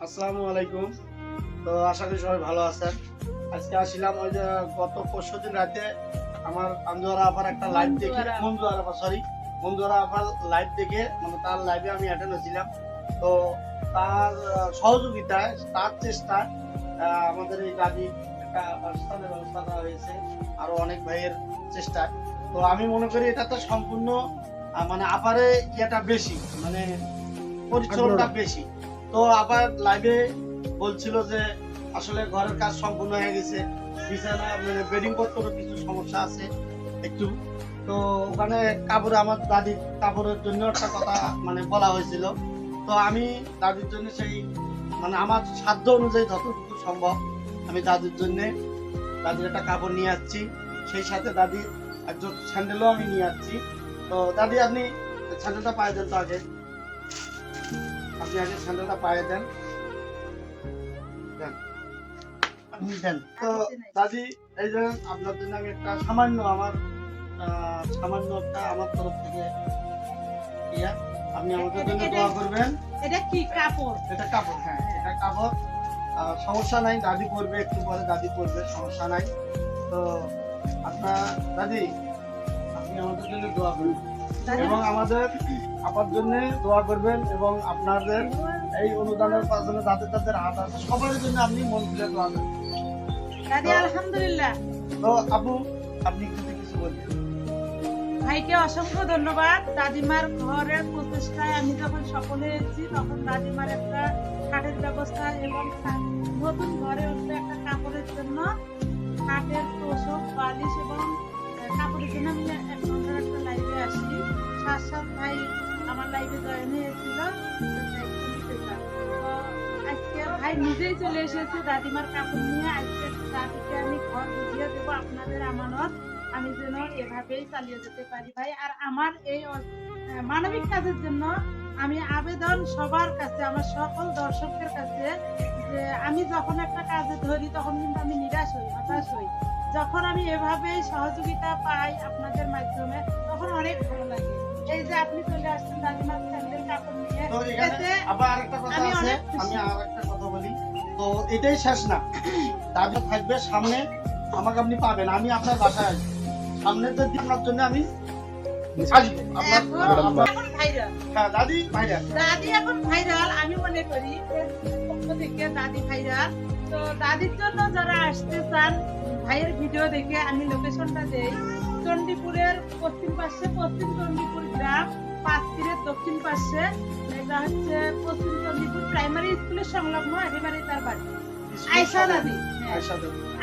আসসালামু আলাইকুম। তো আশা করি সবাই ভালো আছেন। আজকে আসছিলাম ওই যে গত পরশুদিন রাতে আমার আঞ্জুয়ারা আপার একটা লাইভ দেখে মঞ্জুয়ারা আপা সরি মঞ্জুয়ারা আপার লাইভ দেখে মানে তার লাইভে আমি অ্যাটেন্ড হয়েছিলাম। তো তার সহযোগিতায় তার চেষ্টায় আমাদের এই গাড়ি একটা স্থানের ব্যবস্থা করা হয়েছে আরো অনেক ভাইয়ের চেষ্টায়। তো আমি মনে করি এটা তো সম্পূর্ণ মানে আপারে ইয়েটা বেশি মানে পরিশ্রমটা বেশি। তো আবার লাইভে বলছিল যে আসলে ঘরের কাজ সম্পূর্ণ হয়ে গেছে, বিছানা মানে বেডিং করতে কিছু সমস্যা আছে একটু। তো ওখানে কাপড়ে আমার দাদির কাপড়ের জন্য একটা কথা মানে বলা হয়েছিল। তো আমি দাদির জন্য সেই মানে আমার সাধ্য অনুযায়ী যতটুকু সম্ভব আমি দাদির জন্য দাদির একটা কাপড় নিয়ে আসছি, সেই সাথে দাদির একজন স্যান্ডেলও আমি নিয়ে আসছি। তো দাদি আপনি স্যান্ডেলটা পায়ে দেন তো আগে, আপনি আগে স্যান্ডেলটা পায়ে দেন। দেন তো দাদি, এই যে আপনার জন্য আমি একটা সামান্য আমার সামান্য একটা আমার তরফ থেকে ইয়া, আপনি আমাদের জন্য দোয়া করবেন। এটা কি কাপড়? এটা কাপড়, হ্যাঁ এটা কাপড়। সমস্যা নাই, দাদি পরবে একটু পরে, দাদি পরবে, সমস্যা নাই। তো আপনার দাদি আপনি আমাদের জন্য দোয়া করবেন এবং আমাদের আপার জন্য দোয়া করবেন এবং আপনাদের এই অনুদানের পাশে যাদের যাদের হাত আছে সবার জন্য আপনি মন খুলে দোয়া করবেন। দাদি আলহামদুলিল্লাহ। তো আপু আপনি যদি কিছু বলবেন। ভাইকে অসংখ্য ধন্যবাদ। দাদিমার ঘরের প্রচেষ্টায় আমি যখন সফল হয়েছি তখন দাদিমার একটা খাটের ব্যবস্থা এবং নতুন ঘরে উঠলে একটা কাপড়ের জন্য খাটের তোষক বালিশ এবং কাপড়ের জন্য আমি এক ঘন্টার একটা লাইভে আসি। সাত ভাই আমার লাইভে জয়েন হয়েছিল। তো আজকে ভাই নিজেই চলে এসেছে দাদিমার কাপড় নিয়ে। আজকে দাদিকে আমি ঘর বুঝিয়ে দেবো, আপনাদের আমানত আমি যেন এভাবেই চালিয়ে যেতে পারি ভাই। আর আমার এই মানবিক কাজের জন্য আমি আবেদন সবার কাছে, আমার সকল দর্শকদের কাছে, যে আমি যখন একটা কাজে ধরি তখন কিন্তু আমি নিরাশ হই, হতাশ হই। যখন আমি এভাবেই সহযোগিতা পাই আপনাদের মাধ্যমে তখন অনেক ভালো লাগে। এই যে আপনি চলে আসছেন দাদিমার স্যান্ডেল কাপড় নিয়ে, তো এখানে আবার আরেকটা কথা আছে, আমি আরেকটা কথা বলি। তো এটাই শেষ না, দাদি থাকবে সামনে, আমাকে আপনি পাবেন, আমি আপনার বাসায় আসবো সামনের যে দিনের জন্য আমি আসবো। এখন ভাইরাল, হ্যাঁ দাদি ভাইরাল, দাদি এখন ভাইরাল আমি মনে করি পক্ষ থেকে দাদি ভাইরাল। তো দাদির জন্য যারা আসতে চান ভাইয়ের ভিডিও দেখে আমি লোকেশনটা দেই। চণ্ডীপুরের পশ্চিম পাশে পশ্চিম চণ্ডীপুর গ্রাম, পাঁচতীরের দক্ষিণ পাশে, এটা হচ্ছে পশ্চিম চণ্ডীপুর প্রাইমারি স্কুলের সংলগ্ন, একেবারে তার বাড়ি। আয়শা দাদি,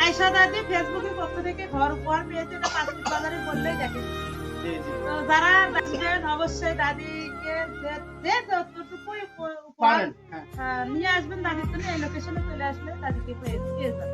আয়শা দাদি ফেসবুকের পক্ষ থেকে ঘর উপহার পেয়েছে, এটা পাঁচতীর বাজারে বললেই দেখে। তো যারা আসবেন অবশ্যই দাদিকে যে যতটুকু উপহার নিয়ে আসবেন দাদির জন্য এই লোকেশনে চলে আসলে দাদিকে পেয়ে যাবেন।